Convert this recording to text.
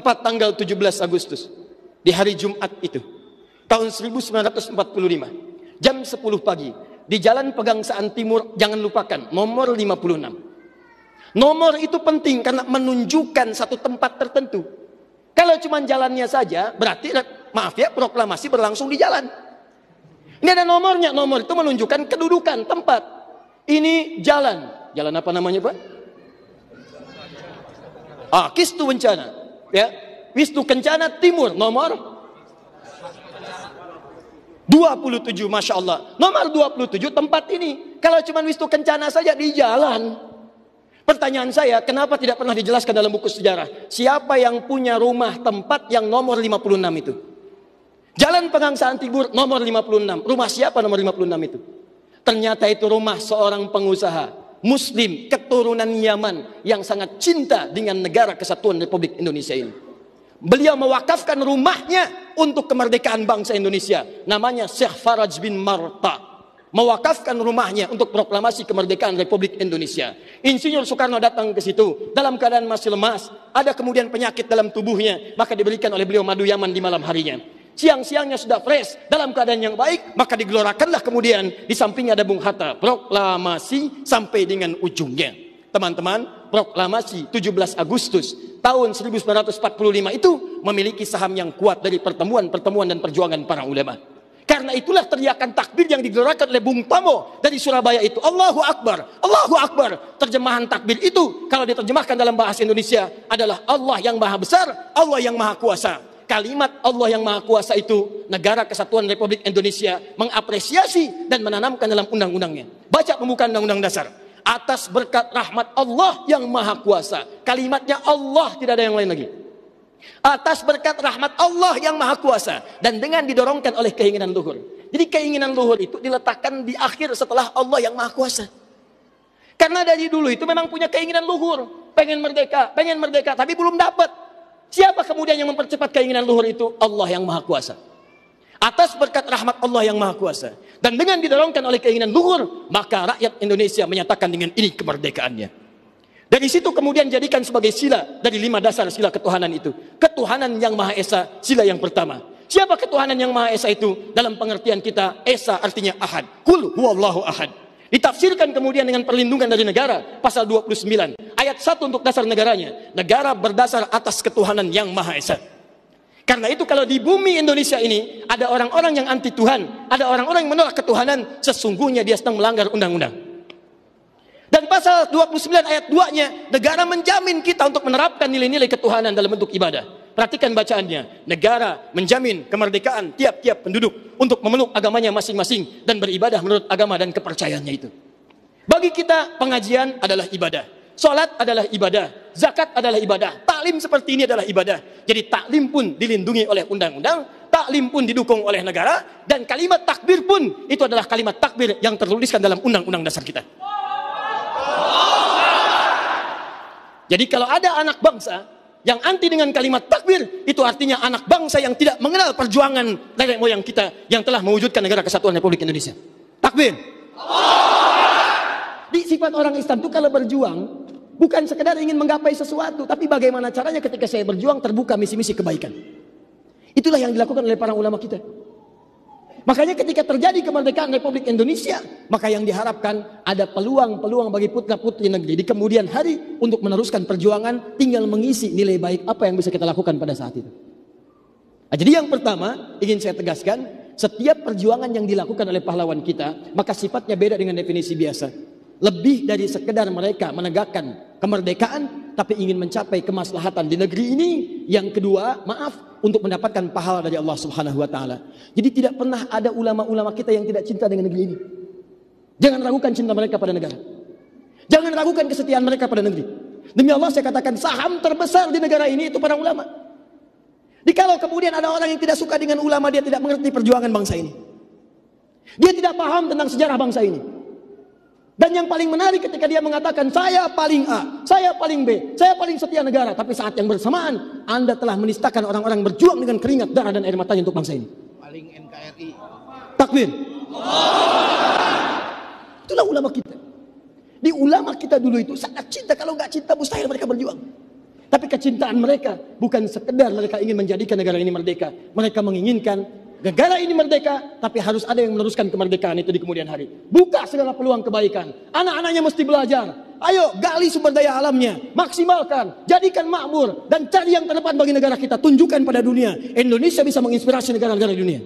tepat tanggal 17 Agustus, di hari Jumat itu, tahun 1945, jam 10 pagi, di Jalan Pegangsaan Timur, jangan lupakan, nomor 56. Nomor itu penting karena menunjukkan satu tempat tertentu. Kalau cuma jalannya saja, berarti maaf ya, proklamasi berlangsung di jalan. Ini ada nomornya, nomor itu menunjukkan kedudukan tempat. Ini jalan, jalan apa namanya Pak? Kistu Kencana, ya, Wisnu Kencana Timur, nomor 27, Masya Allah. Nomor 27 tempat ini. Kalau cuma Wisnu Kencana saja di jalan. Pertanyaan saya, kenapa tidak pernah dijelaskan dalam buku sejarah? Siapa yang punya rumah tempat yang nomor 56 itu? Jalan Pegangsaan Timur nomor 56. Rumah siapa nomor 56 itu? Ternyata itu rumah seorang pengusaha Muslim keturunan Yaman yang sangat cinta dengan negara kesatuan Republik Indonesia ini. Beliau mewakafkan rumahnya untuk kemerdekaan bangsa Indonesia. Namanya Syekh Faraj bin Marta. Mewakafkan rumahnya untuk proklamasi kemerdekaan Republik Indonesia. Insinyur Soekarno datang ke situ dalam keadaan masih lemas, ada kemudian penyakit dalam tubuhnya, maka diberikan oleh beliau madu Yaman di malam harinya. Siang-siangnya sudah fresh, dalam keadaan yang baik, maka digelorakanlah kemudian di sampingnya ada Bung Hatta, proklamasi sampai dengan ujungnya. Teman-teman, proklamasi 17 Agustus tahun 1945 itu memiliki saham yang kuat dari pertemuan-pertemuan dan perjuangan para ulama. Karena itulah teriakan takbir yang digelorakan oleh Bung Tomo dari Surabaya itu. Allahu Akbar, Allahu Akbar. Terjemahan takbir itu kalau diterjemahkan dalam bahasa Indonesia adalah Allah yang maha besar, Allah yang maha kuasa. Kalimat Allah yang maha kuasa itu Negara Kesatuan Republik Indonesia mengapresiasi dan menanamkan dalam undang-undangnya. Baca pembukaan Undang-Undang Dasar. Atas berkat rahmat Allah yang maha kuasa. Kalimatnya Allah, tidak ada yang lain lagi. Atas berkat rahmat Allah yang maha kuasa dan dengan didorongkan oleh keinginan luhur. Jadi keinginan luhur itu diletakkan di akhir setelah Allah yang maha kuasa. Karena dari dulu itu memang punya keinginan luhur, pengen merdeka, tapi belum dapat. Siapa kemudian yang mempercepat keinginan luhur itu? Allah yang maha kuasa. Atas berkat rahmat Allah yang maha kuasa dan dengan didorongkan oleh keinginan luhur, maka rakyat Indonesia menyatakan dengan ini kemerdekaannya. Dari situ kemudian jadikan sebagai sila dari 5 dasar sila ketuhanan itu. Ketuhanan yang Maha Esa, sila yang pertama. Siapa ketuhanan yang Maha Esa itu? Dalam pengertian kita, Esa artinya Ahad. Qul huwallahu ahad. Ditafsirkan kemudian dengan perlindungan dari negara, pasal 29. Ayat 1 untuk dasar negaranya. Negara berdasar atas ketuhanan yang Maha Esa. Karena itu kalau di bumi Indonesia ini ada orang-orang yang anti Tuhan, ada orang-orang yang menolak ketuhanan, sesungguhnya dia sedang melanggar undang-undang. Dan pasal 29 ayat 2-nya, negara menjamin kita untuk menerapkan nilai-nilai ketuhanan dalam bentuk ibadah. Perhatikan bacaannya. Negara menjamin kemerdekaan tiap-tiap penduduk untuk memeluk agamanya masing-masing dan beribadah menurut agama dan kepercayaannya itu. Bagi kita pengajian adalah ibadah, salat adalah ibadah, zakat adalah ibadah, taklim seperti ini adalah ibadah. Jadi taklim pun dilindungi oleh undang-undang, taklim pun didukung oleh negara, dan kalimat takbir pun itu adalah kalimat takbir yang tertuliskan dalam undang-undang dasar kita. Jadi kalau ada anak bangsa yang anti dengan kalimat takbir, itu artinya anak bangsa yang tidak mengenal perjuangan nenek moyang kita yang telah mewujudkan negara kesatuan Republik Indonesia. Takbir. Di sifat orang Islam itu kalau berjuang bukan sekedar ingin menggapai sesuatu, tapi bagaimana caranya ketika saya berjuang terbuka misi-misi kebaikan. Itulah yang dilakukan oleh para ulama kita. Makanya ketika terjadi kemerdekaan Republik Indonesia, maka yang diharapkan ada peluang-peluang bagi putra-putri negeri di kemudian hari untuk meneruskan perjuangan, tinggal mengisi nilai baik apa yang bisa kita lakukan pada saat itu. Nah, jadi yang pertama ingin saya tegaskan, setiap perjuangan yang dilakukan oleh pahlawan kita, maka sifatnya beda dengan definisi biasa. Lebih dari sekedar mereka menegakkan kemerdekaan, tapi ingin mencapai kemaslahatan di negeri ini. Yang kedua, untuk mendapatkan pahala dari Allah Subhanahu wa taala. Jadi tidak pernah ada ulama-ulama kita yang tidak cinta dengan negeri ini. Jangan ragukan cinta mereka pada negara. Jangan ragukan kesetiaan mereka pada negeri. Demi Allah saya katakan, saham terbesar di negara ini itu para ulama. Jikalau kemudian ada orang yang tidak suka dengan ulama, dia tidak mengerti perjuangan bangsa ini. Dia tidak paham tentang sejarah bangsa ini. Dan yang paling menarik ketika dia mengatakan saya paling A, saya paling B, saya paling setia negara, tapi saat yang bersamaan Anda telah menistakan orang-orang berjuang dengan keringat, darah dan air matanya untuk bangsa ini. Paling NKRI. Takbir. Itulah ulama kita. Di ulama kita dulu itu sangat cinta, kalau nggak cinta mustahil mereka berjuang. Tapi kecintaan mereka bukan sekedar mereka ingin menjadikan negara ini merdeka. Mereka menginginkan negara ini merdeka, tapi harus ada yang meneruskan kemerdekaan itu di kemudian hari. Buka segala peluang kebaikan. Anak-anaknya mesti belajar. Ayo gali sumber daya alamnya, maksimalkan, jadikan makmur, dan cari yang terdepan bagi negara kita. Tunjukkan pada dunia, Indonesia bisa menginspirasi negara-negara dunia.